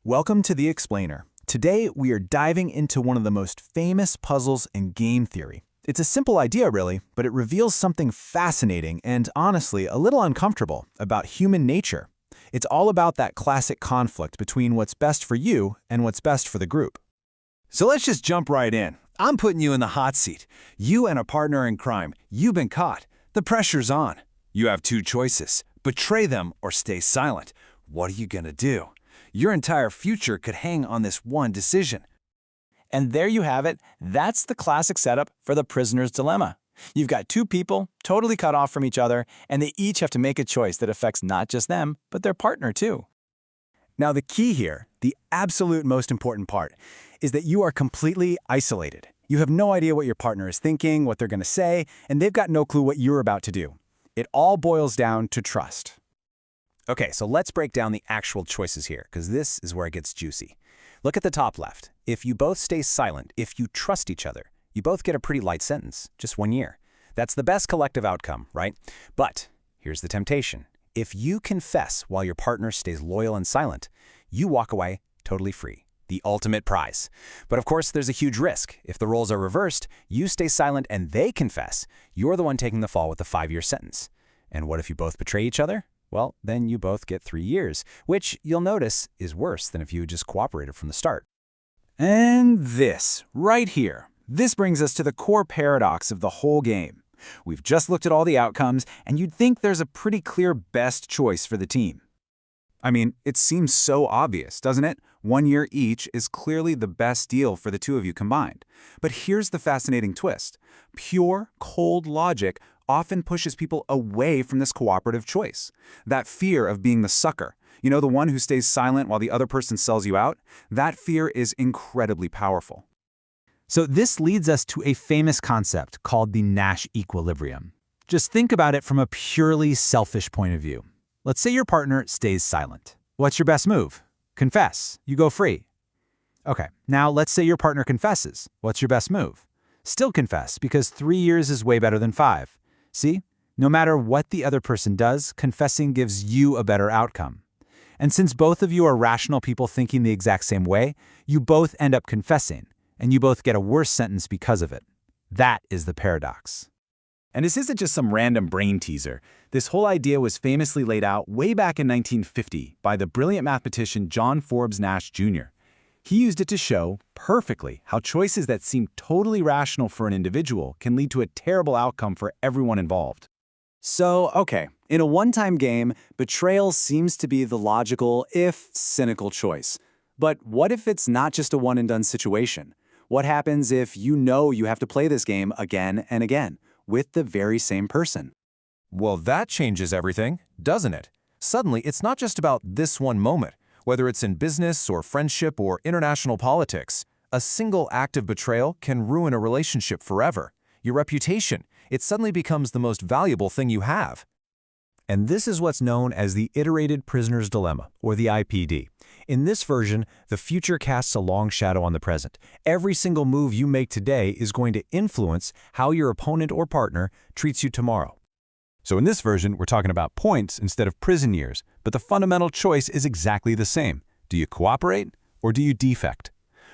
Welcome to The Explainer. Today, we are diving into one of the most famous puzzles in game theory. It's a simple idea, really, but it reveals something fascinating and, honestly, a little uncomfortable about human nature. It's all about that classic conflict between what's best for you and what's best for the group. So let's just jump right in. I'm putting you in the hot seat. You and a partner in crime. You've been caught. The pressure's on. You have two choices. Betray them or stay silent. What are you gonna do? Your entire future could hang on this one decision. And there you have it. That's the classic setup for the prisoner's dilemma. You've got two people totally cut off from each other, and they each have to make a choice that affects not just them, but their partner too. Now, the key here, the absolute most important part, is that you are completely isolated. You have no idea what your partner is thinking, what they're going to say, and they've got no clue what you're about to do. It all boils down to trust. Okay, so let's break down the actual choices here, because this is where it gets juicy. Look at the top left. If you both stay silent, if you trust each other, you both get a pretty light sentence, just 1 year. That's the best collective outcome, right? But here's the temptation. If you confess while your partner stays loyal and silent, you walk away totally free. The ultimate prize. But of course, there's a huge risk. If the roles are reversed, you stay silent and they confess, you're the one taking the fall with the 5-year sentence. And what if you both betray each other? Well, then you both get 3 years, which you'll notice is worse than if you just cooperated from the start. And this, right here, this brings us to the core paradox of the whole game. We've just looked at all the outcomes, and you'd think there's a pretty clear best choice for the team. I mean, it seems so obvious, doesn't it? 1 year each is clearly the best deal for the two of you combined. But here's the fascinating twist. Pure, cold logic often pushes people away from this cooperative choice. That fear of being the sucker, the one who stays silent while the other person sells you out, that fear is incredibly powerful. So this leads us to a famous concept called the Nash equilibrium. Just think about it from a purely selfish point of view. Let's say your partner stays silent. What's your best move? Confess. You go free. Okay, now let's say your partner confesses. What's your best move? Still confess, because 3 years is way better than 5. See? No matter what the other person does, confessing gives you a better outcome. And since both of you are rational people thinking the exact same way, you both end up confessing, and you both get a worse sentence because of it. That is the paradox. And this isn't just some random brain teaser. This whole idea was famously laid out way back in 1950 by the brilliant mathematician John Forbes Nash Jr. He used it to show perfectly how choices that seem totally rational for an individual can lead to a terrible outcome for everyone involved. So, okay, in a one-time game, betrayal seems to be the logical, if cynical choice. But what if it's not just a one-and-done situation? What happens if you know you have to play this game again and again with the very same person? Well, that changes everything, doesn't it? Suddenly, it's not just about this one moment. Whether it's in business or friendship or international politics, a single act of betrayal can ruin a relationship forever. Your reputation, it suddenly becomes the most valuable thing you have. And this is what's known as the iterated prisoner's dilemma, or the IPD. In this version, the future casts a long shadow on the present. Every single move you make today is going to influence how your opponent or partner treats you tomorrow. So in this version, we're talking about points instead of prison years, but the fundamental choice is exactly the same. Do you cooperate or do you defect?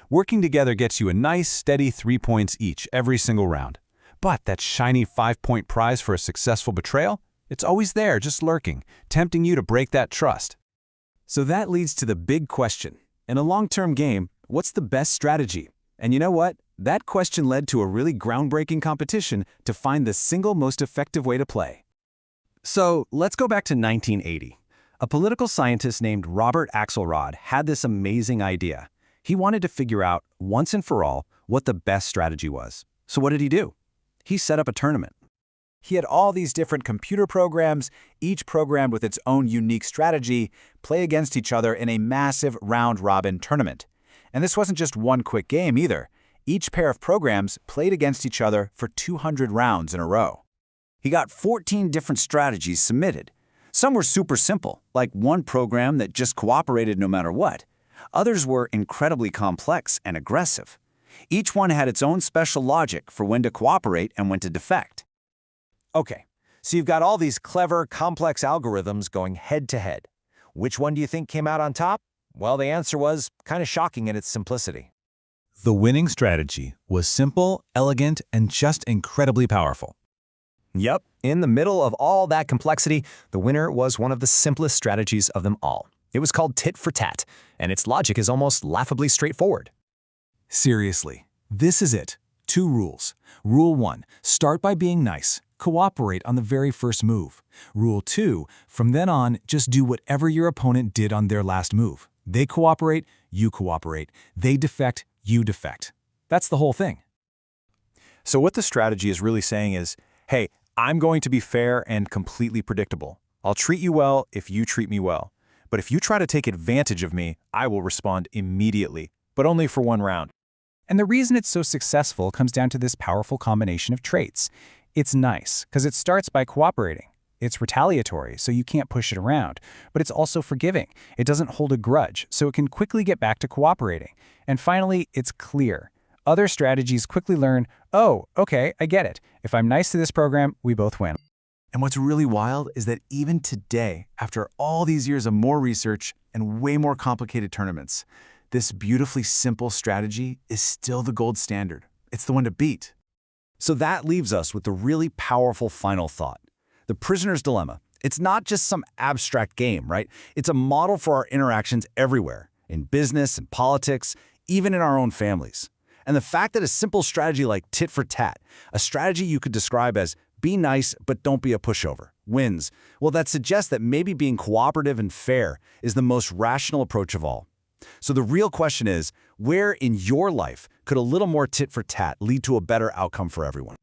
Working together gets you a nice, steady 3 points each every single round. But that shiny 5-point prize for a successful betrayal? It's always there, just lurking, tempting you to break that trust. So that leads to the big question. In a long-term game, what's the best strategy? And you know what? That question led to a really groundbreaking competition to find the single most effective way to play. So let's go back to 1980. A political scientist named Robert Axelrod had this amazing idea. He wanted to figure out, once and for all, what the best strategy was. So what did he do? He set up a tournament. He had all these different computer programs, each programmed with its own unique strategy, play against each other in a massive round-robin tournament. And this wasn't just one quick game either. Each pair of programs played against each other for 200 rounds in a row. He got 14 different strategies submitted. Some were super simple, like one program that just cooperated no matter what. Others were incredibly complex and aggressive. Each one had its own special logic for when to cooperate and when to defect. Okay, so you've got all these clever, complex algorithms going head-to-head. Which one do you think came out on top? Well, the answer was kind of shocking in its simplicity. The winning strategy was simple, elegant, and just incredibly powerful. Yep, in the middle of all that complexity, the winner was one of the simplest strategies of them all. It was called tit for tat, and its logic is almost laughably straightforward. Seriously, this is it. 2 rules. Rule 1, start by being nice. Cooperate on the very first move. Rule 2, from then on, just do whatever your opponent did on their last move. They cooperate, you cooperate. They defect, you defect. That's the whole thing. So what the strategy is really saying is, hey, I'm going to be fair and completely predictable. I'll treat you well if you treat me well. But if you try to take advantage of me, I will respond immediately, but only for 1 round. And the reason it's so successful comes down to this powerful combination of traits. It's nice, because it starts by cooperating. It's retaliatory, so you can't push it around. But it's also forgiving. It doesn't hold a grudge, so it can quickly get back to cooperating. And finally, it's clear. Other strategies quickly learn, oh, okay, I get it. If I'm nice to this program, we both win. And what's really wild is that even today, after all these years of more research and way more complicated tournaments, this beautifully simple strategy is still the gold standard. It's the one to beat. So that leaves us with the really powerful final thought. The prisoner's dilemma. It's not just some abstract game, right? It's a model for our interactions everywhere, in business and politics, even in our own families. And the fact that a simple strategy like tit for tat, a strategy you could describe as be nice but don't be a pushover, wins, well, that suggests that maybe being cooperative and fair is the most rational approach of all. So the real question is, where in your life could a little more tit for tat lead to a better outcome for everyone?